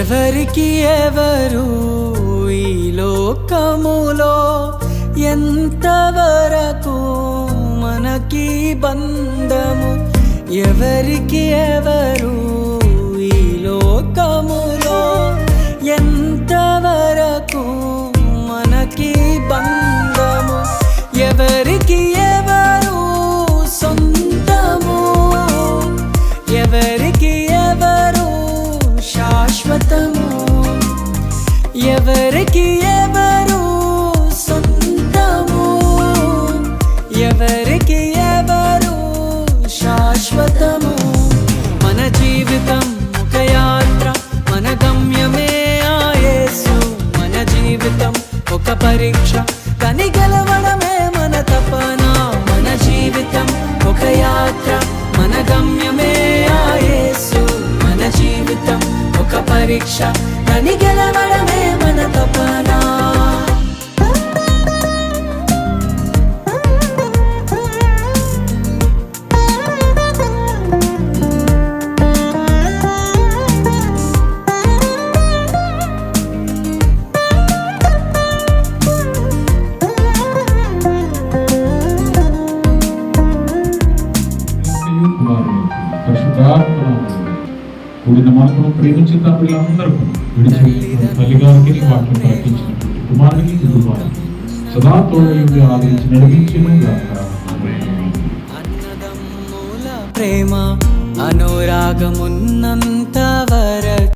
ఎవరికి ఎవరు ఈ లోకములో ఎంతవరకు మనకి బంధము? ఎవరికి ఎవరు ఈ లోకములో ఎంతవరకు మనకి బంధము? ఎవరికి ఎవరు సొంతము? ఎవరికి ఎవరు శాశ్వతము? ఎవరికి ఎవరు సొంతము? ఎవరికి ఎవరు శాశ్వతము? మన జీవితం ఒక యాత్ర, మన గమ్యమే ఆ యేసు. మన జీవితం ఒక పరీక్ష, కని గెలవడమే మన తపన. మన జీవితం ఒక యాత్ర, మన గమ్యమే ఆ యేసు. మన జీవితం ఒక పరీక్ష, కని గెలవడమే మన తపన. కూడిన మనకు ప్రేమించిన తండ్రులందరూ విడిచిపెట్టుకుని తల్లిగారికి వాక్యం ప్రకటించినటువంటి కుమారునికి కుటుంబానికి సదా తోడయుండి ఆదరించి నడిపించిన అన్నదమ్ముల ప్రేమ అనురాగమున్నంత